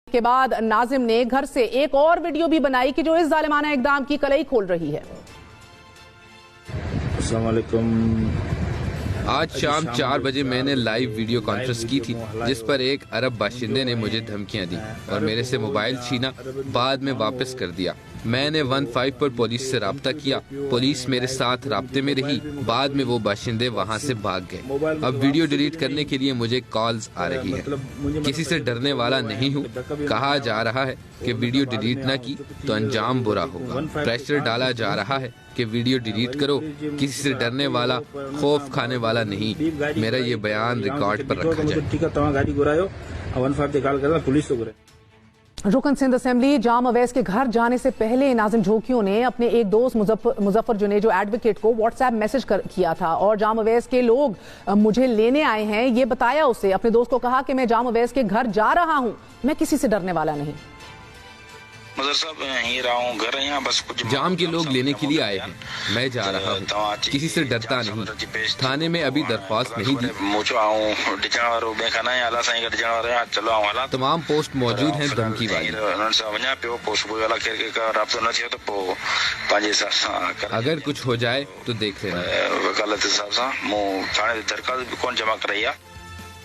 के बाद नाजिम ने घर से एक और वीडियो भी बनाई कि जो इस जालिमाना इक़दाम की कलई खोल रही है। अस्सलाम वालेकुम। आज शाम 4 बजे मैंने लाइव वीडियो कॉन्फ्रेंस की थी जिस पर एक अरब बाशिंदे ने मुझे धमकियां दी और मेरे से मोबाइल छीना, बाद में वापस कर दिया। मैंने 15 पर पुलिस से राब्ता किया, पुलिस मेरे साथ राब्ते में रही, बाद में वो बाशिंदे वहां से भाग गए। अब वीडियो डिलीट करने के लिए मुझे कॉल्स आ रही है। किसी से डरने वाला नहीं हूँ। कहा जा रहा है कि वीडियो डिलीट ना की तो अंजाम बुरा होगा। प्रेशर डाला जा रहा है कि वीडियो डिलीट करो। किसी से डरने वाला, खौफ खाने वाला नहीं। मेरा ये बयान रिकॉर्ड पर रखा जाए। रुकन सिंध असेंबली जाम अवैस के घर जाने से पहले नाजिम झोंकियों ने अपने एक दोस्त मुजफ्फर जुनेजो एडवोकेट को व्हाट्सएप मैसेज किया था और जाम अवैस के लोग मुझे लेने आए हैं ये बताया। उसे अपने दोस्त को कहा कि मैं जाम अवैस के घर जा रहा हूं, मैं किसी से डरने वाला नहीं। जाम के लोग लेने के लिए आए हैं, मैं जा रहा हूँ, किसी से डरता नहीं। थाने में अभी दरख्वास्त नहीं दी। तमाम पोस्ट मौजूद हैं धमकी वाली। अगर कुछ हो जाए तो देख लेना।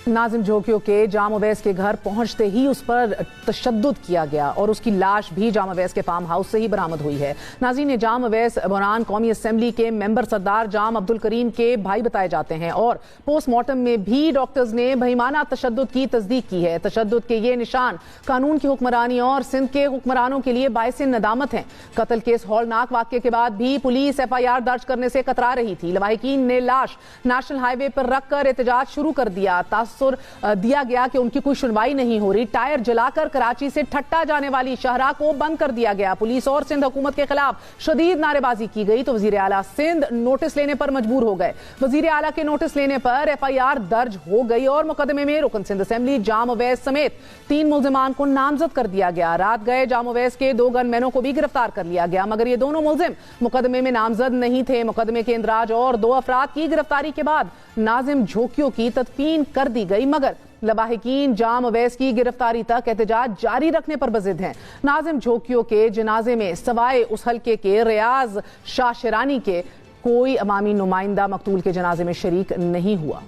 नाजिम झोंकियों के जाम अवैस के घर पहुंचते ही उस पर तशद्दुद किया गया और उसकी लाश भी जाम अवैस के फार्म हाउस से ही बरामद हुई है। नाज़रीन, ने जाम अवैस बुरहान कौमी असेंबली के मेंबर सरदार जाम अब्दुल करीम के भाई बताए जाते हैं और पोस्टमार्टम में भी डॉक्टर्स ने बेईमाना तशद्दुद की तस्दीक की है। तशद्दुद के ये निशान कानून की हुक्मरानी और सिंध के हुक्मरानों के लिए बाइसे नदामत हैं। कत्ल के इस हौलनाक वाक़े के बाद भी पुलिस FIR दर्ज करने से कतरा रही थी। लवाहिकीन ने लाश नेशनल हाईवे पर रखकर एहतजाज शुरू कर दिया। दिया गया कि उनकी कोई सुनवाई नहीं हो रही। टायर जलाकर कराची से ठट्टा जाने वाली शाहराह को बंद कर दिया गया। पुलिस और सिंध हुकूमत के खिलाफ शदीद नारेबाजी की गई तो वजीर आला सिंध नोटिस लेने पर मजबूर हो गए। वजीर आला के नोटिस लेने पर FIR दर्ज हो गई और मुकदमे में रुकन सिंध असेंबली जाम अवैस समेत 3 मुल्जिमान को नामजद कर दिया गया। रात गए जाम अवैस के 2 गनमैनों को भी गिरफ्तार कर लिया गया, मगर ये दोनों मुल्जिम मुकदमे में नामजद नहीं थे। मुकदमे के इंदराज और 2 अफराद की गिरफ्तारी के बाद नाजिम झोंकियों की तदफीन कर दी गई, मगर लवाहिकीन जाम अवैस की गिरफ्तारी तक एहतजाज जारी रखने पर बजिद हैं। नाजिम झोंकियों के जनाजे में सवाए उस हल्के के रियाज शाह शिरानी के कोई अवामी नुमाइंदा मकतूल के जनाजे में शरीक नहीं हुआ।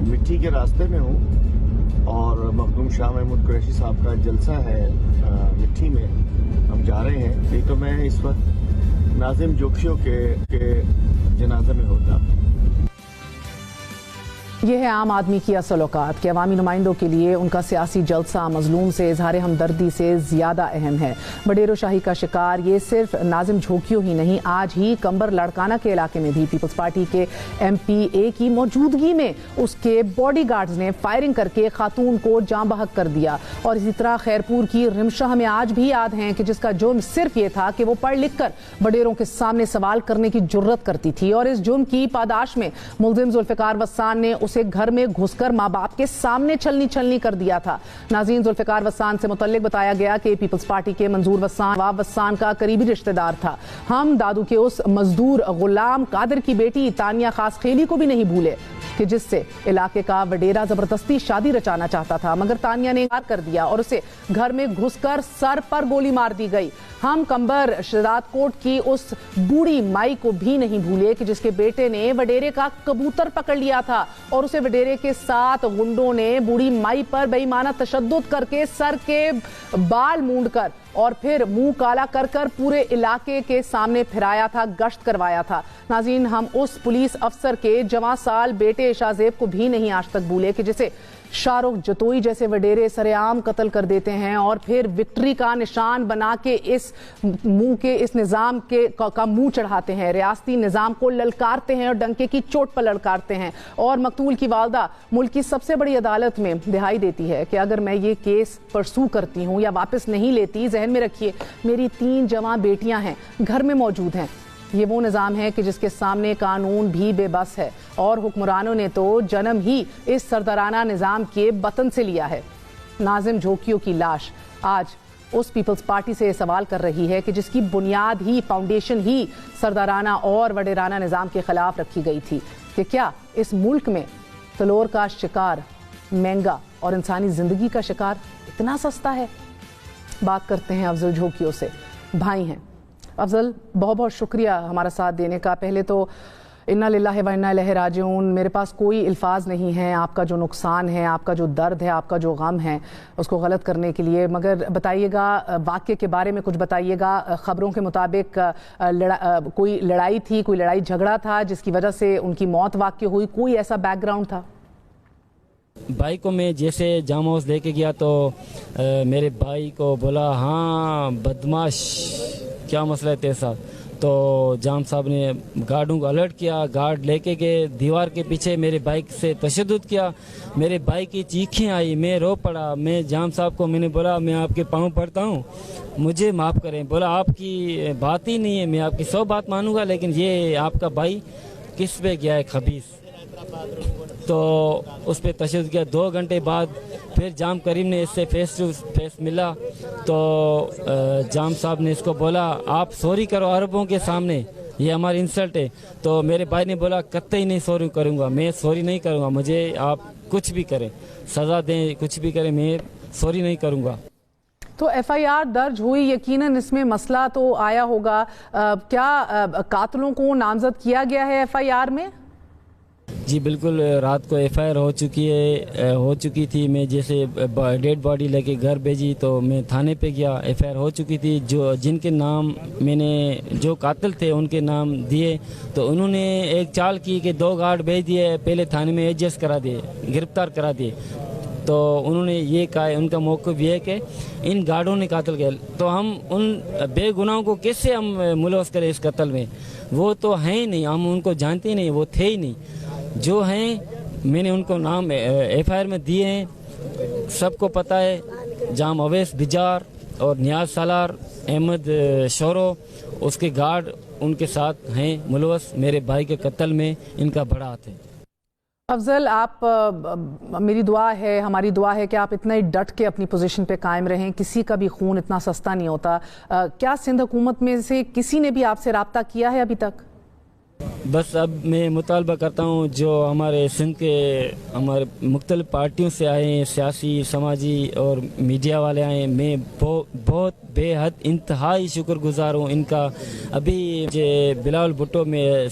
मिट्टी के रास्ते में हूँ और मखदूम शाह महमूद कुरैशी साहब का जलसा है मिट्टी में, हम जा रहे हैं। नहीं तो मैं इस वक्त नाजिम झोंकियों के जनाजे में होता। यह है आम आदमी की असल औकात के अवामी नुमाइंदों के लिए उनका सियासी जलसा मजलूम से इजहार हमदर्दी से ज़्यादा अहम है। बडेरो शाही का शिकार ये सिर्फ नाजिम झोंकियों ही नहीं, आज ही कंबर लड़काना के इलाके में भी पीपल्स पार्टी के MPA की मौजूदगी में उसके बॉडीगार्ड्स ने फायरिंग करके खातून को जाँ बहक कर दिया। और इसी तरह खैरपुर की रिमशाह में आज भी याद हैं कि जिसका जुर्म सिर्फ ये था कि वो पढ़ लिख कर बडेरों के सामने सवाल करने की जुर्रत करती थी और इस जुर्म की पादाश में मुल्जिम जुल्फिकार वस्सान ने उसे घर में घुसकर मां बाप के सामने छलनी कर दिया था। नाज़रीन, जुल्फिकार वस्सान से मुतल्लिक बताया गया कि पीपल्स पार्टी के मंजूर वस्सान का करीबी रिश्तेदार था। हम दादू के उस मजदूर गुलाम कादिर की बेटी तानिया खास खेली को भी नहीं भूले कि जिससे इलाके का वडेरा जबरदस्ती शादी रचाना चाहता था, मगर तानिया ने इनकार कर दिया और उसे घर में घुसकर सर पर गोली मार दी गई। हम कंबर शहजाद कोट की उस बूढ़ी माई को भी नहीं भूले कि जिसके बेटे ने वडेरे का कबूतर पकड़ लिया था और उसे वडेरे के साथ गुंडों ने बूढ़ी माई पर बेईमाना तशद्दुद करके सर के बाल मूंड कर और फिर मुंह काला कर कर पूरे इलाके के सामने फिराया था, गश्त करवाया था। नाज़रीन, हम उस पुलिस अफसर के जवां साल बेटे शाहजेब को भी नहीं आज तक भूले कि जिसे शाहरुख जतोई जैसे वडेरे सरेआम कत्ल कर देते हैं और फिर विक्ट्री का निशान बना के इस निजाम का मुंह चढ़ाते हैं, रियासती निजाम को ललकारते हैं और डंके की चोट पर ललकारते हैं। और मकतूल की वालदा मुल्क की सबसे बड़ी अदालत में दिहाई देती है कि अगर मैं ये केस परसू करती हूँ या वापस नहीं लेती, जहन में रखिए मेरी 3 जवां बेटियां हैं, घर में मौजूद हैं। ये वो निज़ाम है कि जिसके सामने कानून भी बेबस है और हुक्मरानों ने तो जन्म ही इस सरदाराना निज़ाम के बतन से लिया है। नाजिम झोंकियों की लाश आज उस पीपल्स पार्टी से सवाल कर रही है कि जिसकी बुनियाद ही, फाउंडेशन ही सरदाराना और वडेराना निज़ाम के खिलाफ रखी गई थी कि क्या इस मुल्क में तलोर का शिकार महंगा اور انسانی زندگی کا شکار اتنا سستا ہے؟ بات کرتے ہیں افضل جھوکیوں سے، بھائی ہیں۔ افضل، بہت بہت شکریہ ہمارا ساتھ دینے کا۔ پہلے تو انا للہ و انا الیہ راجعون، میرے پاس کوئی الفاظ نہیں ہیں آپ کا جو نقصان ہے، آپ کا جو درد ہے، آپ کا جو غم ہے اس کو غلط کرنے کے لیے، مگر بتائیے گا واقعے کے بارے میں کچھ بتائیے گا۔ خبروں کے مطابق کوئی لڑائی تھی، کوئی لڑائی جھگڑا تھا جس کی وجہ سے ان کی موت واقع ہوئی، کوئی ایسا بیک گراؤنڈ تھا؟ بھائی کو میں جیسے جام ہاؤس لے کے گیا تو میرے بھائی کو بولا ہاں بدماش کیا مسئلہ ہے تیرے ساتھ، تو جام صاحب نے گارڈوں کو الرٹ کیا، گارڈ لے کے گئے، دیوار کے پیچھے میرے بائک سے تشدد کیا، میرے بھائی کی چیخیں آئی، میں رو پڑا۔ میں جام صاحب کو میں نے بولا میں آپ کے پاؤں پڑتا ہوں، مجھے معاف کریں۔ بولا آپ کی بات ہی نہیں ہے، میں آپ کی 100 بات مانوں گا لیکن یہ آپ کا بھائی کس پہ گیا ہے خبیث، تو اس پہ تشدد کیا۔ 2 گھنٹے بعد پھر جام کریم نے اس سے فیس ٹو فیس ملا تو جام صاحب نے اس کو بولا آپ سوری کرو عربوں کے سامنے، یہ ہماری انسلٹ ہے۔ تو میرے بھائی نے بولا قطعی نہیں سوری کروں گا، میں سوری نہیں کروں گا، مجھے آپ کچھ بھی کریں، سزا دیں، کچھ بھی کریں، میں سوری نہیں کروں گا۔ تو ایف آئی آر درج ہوئی، یقیناً اس میں مسئلہ تو آیا ہوگا، کیا قاتلوں کو نامزد کیا گیا ہے ایف آئی آر میں؟ جی بالکل، رات کو ایف آئی آر ہو چکی تھی۔ میں جیسے ڈیڈ باڈی لے کے گھر بھیجی تو میں تھانے پہ گیا، ایف آئی آر ہو چکی تھی۔ جن کے نام میں نے جو قاتل تھے ان کے نام دیے تو انہوں نے ایک چال کی کہ 2 گارڈ بھیج دیے، پہلے تھانے میں ایڈجسٹ کرا دیے، گرفتار کرا دیے۔ تو انہوں نے یہ کہا، ان کا موقف یہ ہے کہ ان گارڈوں نے قاتل کیا، تو ہم ان بے گناہوں کو کیسے ہم ملوث کریں اس قتل میں؟ وہ تو ہیں نہیں، ہم ان کو جانتے ہی نہیں، وہ تھے ہی نہیں۔ جو ہیں میں نے ان کو نام ایف آئی آر میں دیے ہیں، سب کو پتہ ہے، جام اویس بجار اور نیاز سالار، احمد شورو، اس کے گارڈ ان کے ساتھ ہیں ملوث میرے بھائی کے قتل میں، ان کا بڑا ہاتھ ہے۔ افضل، آپ میری دعا ہے، ہماری دعا ہے کہ آپ اتنا ہی ڈٹ کے اپنی پوزیشن پہ قائم رہیں، کسی کا بھی خون اتنا سستا نہیں ہوتا۔ کیا سندھ حکومت میں سے کسی نے بھی آپ سے رابطہ کیا ہے ابھی تک؟ بس اب میں مطالبہ کرتا ہوں جو ہمارے سندھ کے ہمارے مختلف پارٹیوں سے آئے ہیں، سیاسی، سماجی اور میڈیا والے آئے ہیں، میں بہت بے حد انتہائی شکر گزار ہوں ان کا۔ ابھی بلاول بھٹو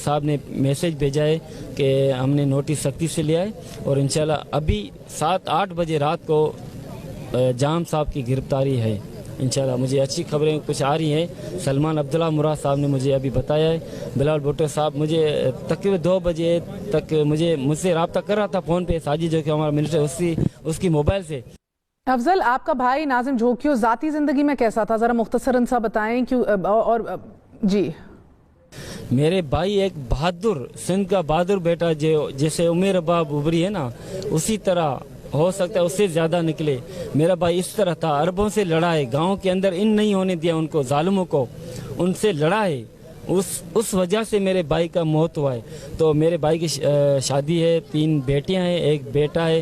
صاحب نے میسیج بھیجا ہے کہ ہم نے نوٹس سختی سے لیا ہے اور انشاءاللہ ابھی 7-8 بجے رات کو جام صاحب کی گرفتاری ہے انشاءاللہ۔ مجھے اچھی خبریں کچھ آ رہی ہیں، سلمان عبداللہ مراد صاحب نے مجھے ابھی بتایا ہے، بلاول بھٹو صاحب مجھے تقریباً 2 بجے تک مجھ سے رابطہ کر رہا تھا فون پہ، ساجد جو کہ ہمارا منسٹر، اس کی موبائل سے۔ افضل، آپ کا بھائی ناظم جھوکیو ذاتی زندگی میں کیسا تھا، ذرا مختصراً سا بتائیں۔ اور جی، میرے بھائی ایک بہادر، سندھ کا بہادر بیٹا، جیسے عمر اباب ابری ہے نا، اسی طرح ہو سکتا ہے اس سے زیادہ نکلے۔ میرا بھائی اس طرح تھا، عربوں سے لڑا ہے، گاؤں کے اندر ان نہیں ہونے دیا ان کو، ظالموں کو، ان سے لڑا ہے، اس وجہ سے میرے بھائی کا موت ہوا ہے۔ تو میرے بھائی کی شادی ہے، 3 بیٹیاں ہیں، 1 بیٹا ہے،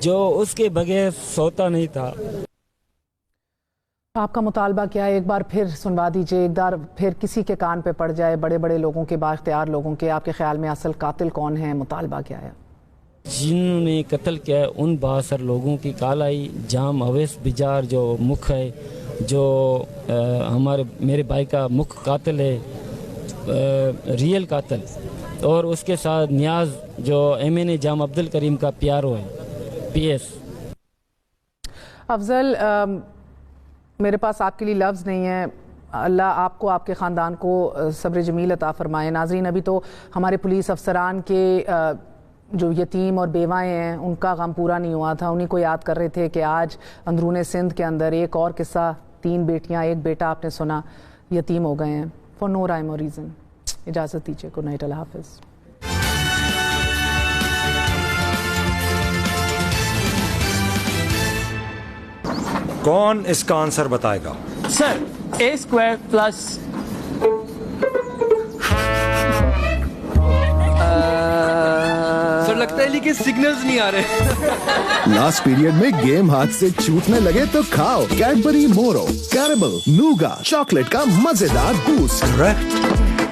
جو اس کے بغیر سوتا نہیں تھا۔ آپ کا مطالبہ کیا ہے؟ ایک بار پھر سنوا دیجئے، ایک بار پھر کسی کے کان پہ پڑ جائے، بڑے بڑے لوگوں کے، بااختیار لوگوں کے، آپ کے خیال میں اصل قاتل کون ہے؟ مطالبہ کیا ہے؟ جنہوں نے قتل کیا ہے ان بااثر لوگوں کی کال آئی۔ جام اویس بجار جو مکھ ہے، جو میرے بھائی کا مکھ قاتل ہے، ریئل قاتل، اور اس کے ساتھ نیاز جو ایم این اے جام عبد الکریم کا پیارو ہے، پی ایس۔ افضل، میرے پاس آپ کے لیے لفظ نہیں ہے، اللہ آپ کو، آپ کے خاندان کو صبر جمیل عطا فرمائے۔ ناظرین، ابھی تو ہمارے پولیس افسران کے جو یتیم اور بیوائیں ہیں ان کا غم پورا نہیں ہوا تھا، انہیں کو یاد کر رہے تھے کہ آج اندرون سندھ کے اندر ایک اور قصہ، 3 بیٹیاں 1 بیٹا آپ نے سنا، یتیم ہو گئے ہیں فار نو رائم اور ریزن۔ اجازت دیجیے، گڈ نائٹ، اللہ حافظ۔ کون اس کا آنسر بتائے گا؟ سر، A² سر لگتا ہے لیکن سگنلز نہیں آ رہے۔ لاسٹ پیریڈ میں گیم ہاتھ سے چھوٹنے لگے تو کھاؤ کیڈبری مورو کیرمل نوگا چاکلیٹ کا مزیدار بوسٹ۔ کریکٹ۔